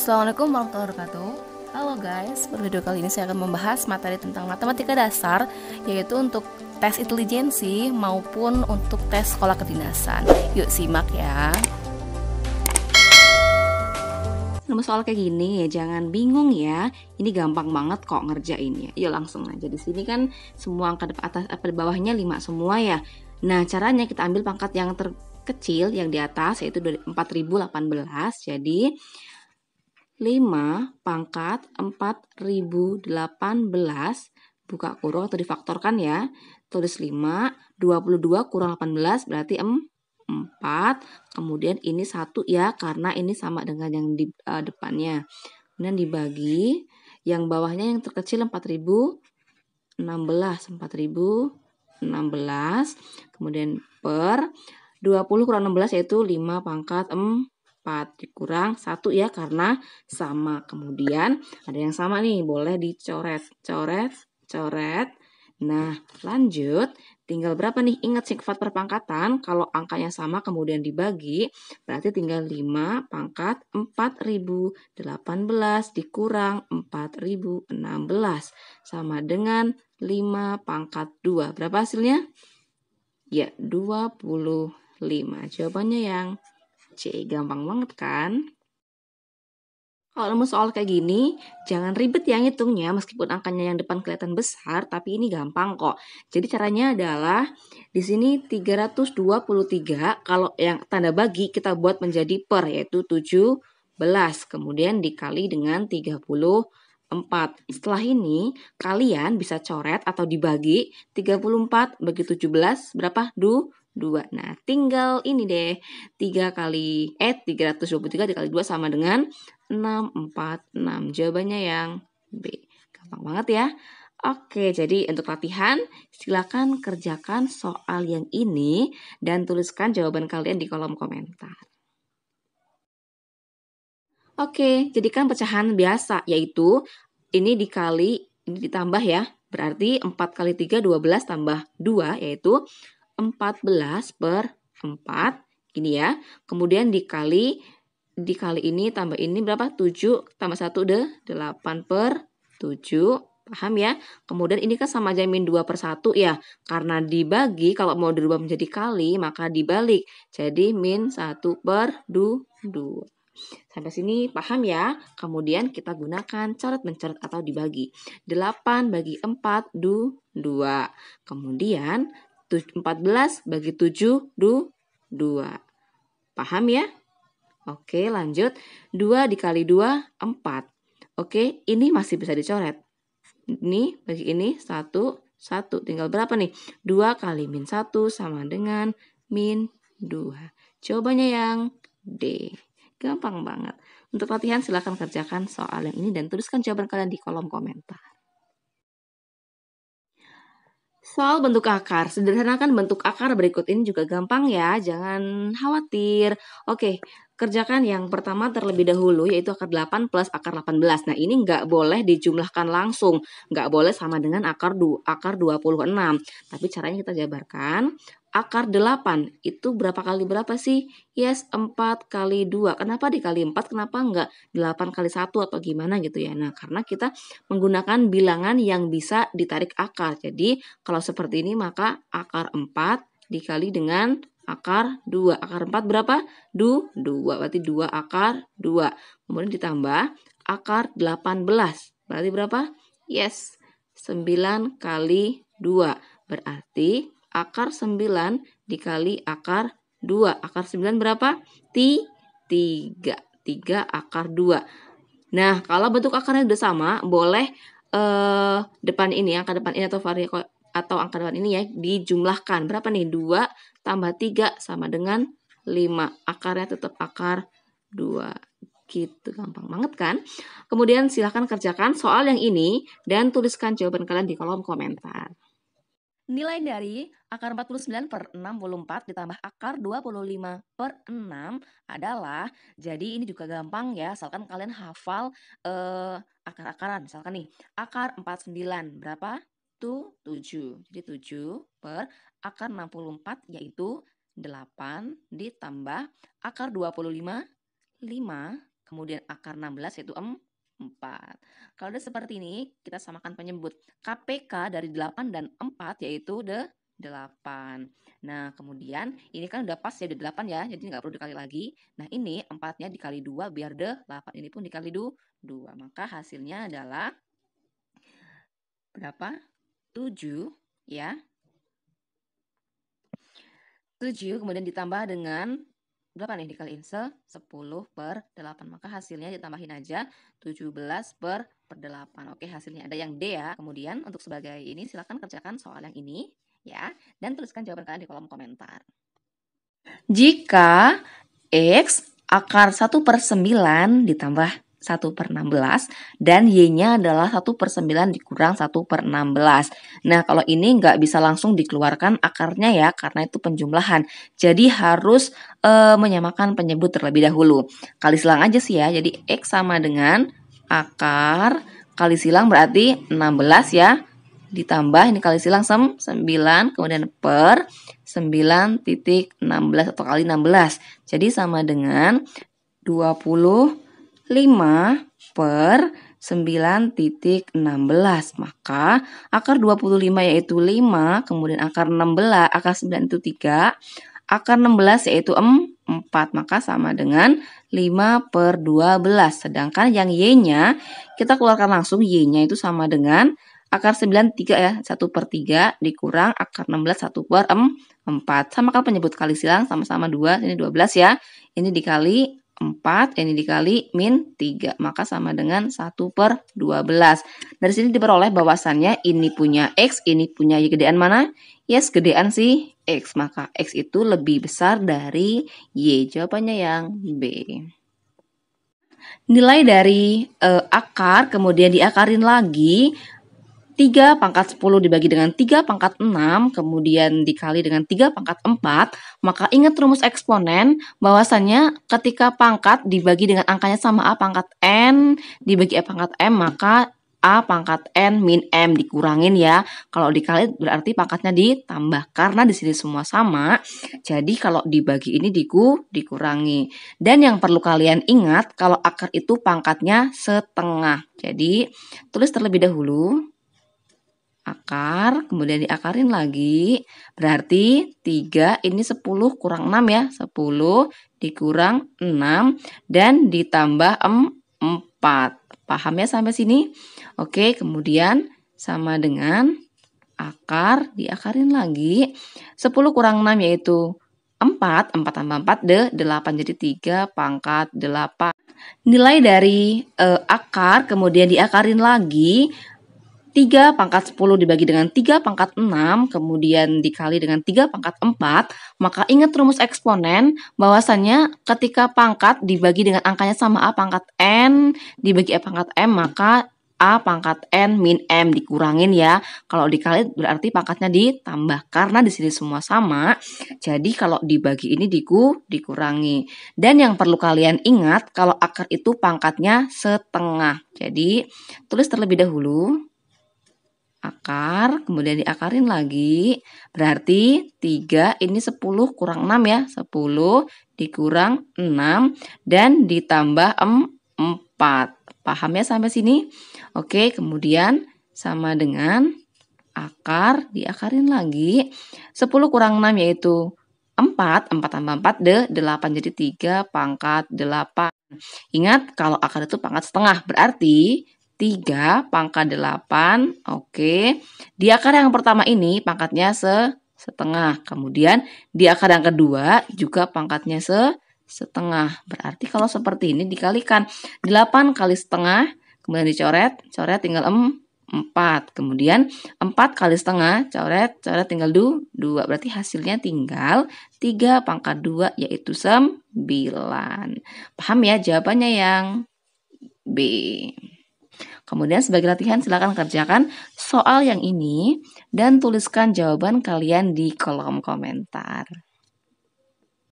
Assalamualaikum warahmatullahi wabarakatuh. Halo guys, pada video kali ini saya akan membahas materi tentang matematika dasar, yaitu untuk tes intelijensi maupun untuk tes sekolah kedinasan. Yuk simak ya. Nomor soal kayak gini ya, jangan bingung ya. Ini gampang banget kok ngerjainnya. Yuk langsung aja. Di sini kan semua angka atas di bawahnya 5 semua ya. Nah, caranya kita ambil pangkat yang terkecil yang di atas, yaitu dari 4018. Jadi 5 pangkat 4018 buka kurung atau difaktorkan ya. Tulis 5, 22 kurang 18 berarti 4. Kemudian ini 1 ya, karena ini sama dengan yang di depannya. Kemudian dibagi yang bawahnya yang terkecil 4016. Kemudian per 20 kurang 16 yaitu 5 pangkat 4 dikurang 1 ya, karena sama. Kemudian ada yang sama nih, boleh dicoret, coret. Nah, lanjut, tinggal berapa nih? Ingat sifat perpangkatan, kalau angkanya sama kemudian dibagi, berarti tinggal 5 pangkat 4018 dikurang 4016 sama dengan 5 pangkat 2. Berapa hasilnya? Ya, 25. Jawabannya yang C, gampang banget kan? Kalau nemu soal kayak gini, jangan ribet ya ngitungnya, meskipun angkanya yang depan kelihatan besar, tapi ini gampang kok. Jadi caranya adalah, di sini 323, kalau yang tanda bagi kita buat menjadi per, yaitu 17. Kemudian dikali dengan 34. Setelah ini, kalian bisa coret atau dibagi, 34 bagi 17, berapa? 2. Nah, tinggal ini deh. 323 dikali 2 sama dengan 646. Jawabannya yang B. Gampang banget ya. Oke, jadi untuk latihan, silakan kerjakan soal yang ini dan tuliskan jawaban kalian di kolom komentar. Oke, jadikan pecahan biasa, yaitu ini dikali, ini ditambah ya. Berarti 4 kali 3, 12 tambah 2, yaitu 14 per 4. Gini ya. Kemudian dikali ini tambah ini berapa? 7 tambah 1 8 per 7. Paham ya? Kemudian ini kan sama aja min 2 per 1 ya. Karena dibagi, kalau mau dirubah menjadi kali, maka dibalik. Jadi min 1 per 2. Sampai sini paham ya? Kemudian kita gunakan coret-mencoret atau dibagi. 8 bagi 4, 2. Kemudian 14 bagi 7, 2. Paham ya? Oke, lanjut. 2 dikali 2, 4. Oke, ini masih bisa dicoret. Ini bagi ini 1, 1. Tinggal berapa nih? 2 kali min 1 sama dengan min 2. Jawabannya yang D. Gampang banget. Untuk latihan silahkan kerjakan soal yang ini dan tuliskan jawaban kalian di kolom komentar. Soal bentuk akar, sederhanakan bentuk akar berikut ini juga gampang ya, jangan khawatir. Oke, kerjakan yang pertama terlebih dahulu, yaitu akar 8 plus akar 18. Nah, ini nggak boleh dijumlahkan langsung, nggak boleh sama dengan akar 26. Tapi caranya kita jabarkan. Akar 8 itu berapa kali berapa sih? Yes, 4 kali 2. Kenapa dikali 4? Kenapa nggak 8 kali 1 atau gimana gitu ya? Nah, karena kita menggunakan bilangan yang bisa ditarik akar. Jadi, kalau seperti ini maka akar 4 dikali dengan akar 2. Akar 4 berapa? 2. Berarti 2 akar 2. Kemudian ditambah akar 18. Berarti berapa? Yes, 9 kali 2. Berarti akar 9 dikali akar 2. Akar 9 berapa? 3. 3 akar 2. Nah, kalau bentuk akarnya sudah sama, boleh depan ini, angka depan ini atau angka depan ini ya dijumlahkan. Berapa nih? 2 tambah 3 sama dengan 5. Akarnya tetap akar 2. Gitu, gampang banget kan? Kemudian silahkan kerjakan soal yang ini dan tuliskan jawaban kalian di kolom komentar. Nilai dari akar 49 per 64 ditambah akar 25 per 6 adalah, jadi ini juga gampang ya, asalkan kalian hafal akar-akaran. Misalkan nih, akar 49 berapa? Tuh 7. Jadi 7 per akar 64 yaitu 8 ditambah akar 25, 5. kemudian akar 16 yaitu 4. Kalau udah seperti ini, kita samakan penyebut. KPK dari 8 dan 4 yaitu 8. Nah, kemudian ini kan udah pas ya, udah 8 ya, jadi nggak perlu dikali lagi. Nah, ini 4-nya dikali 2 biar 8. Ini pun dikali 2. Maka hasilnya adalah berapa? 7 ya. 7 kemudian ditambah dengan berapa nih dikaliin 10 per 8. Maka hasilnya ditambahin aja 17 per 8. Oke, hasilnya ada yang D ya. Kemudian untuk sebagai ini silakan kerjakan soal yang ini ya, dan tuliskan jawaban kalian di kolom komentar. Jika X akar 1/9 ditambah 1/16 dan Y-nya adalah 1/9 dikurang 1/16. Nah, kalau ini nggak bisa langsung dikeluarkan akarnya ya, karena itu penjumlahan. Jadi harus menyamakan penyebut terlebih dahulu. Kali silang aja sih ya, jadi X sama dengan akar kali silang berarti 16 ya. Ditambah ini kali silang 9, kemudian per 9.16 atau kali 16. Jadi sama dengan 25 per 9.16. Maka akar 25 yaitu 5, kemudian akar 16, akar 9 itu 3, akar 16 yaitu 4. Maka sama dengan 5 per 12. Sedangkan yang Y-nya kita keluarkan langsung, Y-nya itu sama dengan akar 9 3 ya, 1/3 dikurang akar 16 1/4. Sama kalau penyebut kali silang sama-sama 2, ini 12 ya. Ini dikali 4, ini dikali min 3. Maka sama dengan 1/12. Dari sini diperoleh bahwasannya ini punya X, ini punya Y. Gedean mana? Yes, gedean si X. Maka X itu lebih besar dari Y. Jawabannya yang B. Nilai dari akar kemudian diakarin lagi. 3 pangkat 10 dibagi dengan 3 pangkat 6, kemudian dikali dengan 3 pangkat 4, maka ingat rumus eksponen bahwasannya ketika pangkat dibagi dengan angkanya sama A pangkat N dibagi A pangkat M, maka A pangkat N min M dikurangin ya. Kalau dikali berarti pangkatnya ditambah. Karena di sini semua sama, jadi kalau dibagi ini dikurangi. Dan yang perlu kalian ingat, kalau akar itu pangkatnya setengah. Jadi tulis terlebih dahulu akar, kemudian diakarin lagi, berarti 3 ini 10 kurang 6 ya, 10 dikurang 6 dan ditambah 4. Paham ya sampai sini? Oke, kemudian sama dengan akar, diakarin lagi, 10 kurang 6 yaitu 4, 4 tambah 4 8, jadi 3 pangkat 8. Nilai dari akar, kemudian diakarin lagi, 3 pangkat 10 dibagi dengan 3 pangkat 6, kemudian dikali dengan 3 pangkat 4, maka ingat rumus eksponen bahwasannya ketika pangkat dibagi dengan angkanya sama A pangkat N dibagi A pangkat M, maka A pangkat N min M dikurangin ya. Kalau dikali berarti pangkatnya ditambah. Karena di sini semua sama, jadi kalau dibagi ini dikurangi. Dan yang perlu kalian ingat, kalau akar itu pangkatnya setengah. Jadi tulis terlebih dahulu akar, kemudian diakarin lagi, berarti 3 ini 10 kurang 6 ya, 10 dikurang 6 dan ditambah 4. Paham ya sampai sini? Oke, kemudian sama dengan akar, diakarin lagi, 10 kurang 6 yaitu 4, 4 tambah 4 8, jadi 3 pangkat 8. Ingat kalau akar itu pangkat setengah, berarti 3 pangkat 8, oke. Di akar yang pertama ini pangkatnya setengah. Kemudian di akar yang kedua juga pangkatnya setengah. Berarti kalau seperti ini dikalikan 8 kali setengah, kemudian dicoret, coret tinggal 4. Kemudian 4 kali setengah, coret, coret tinggal 2. Berarti hasilnya tinggal 3 pangkat 2 yaitu 9. Paham ya jawabannya yang B. Kemudian sebagai latihan silakan kerjakan soal yang ini dan tuliskan jawaban kalian di kolom komentar.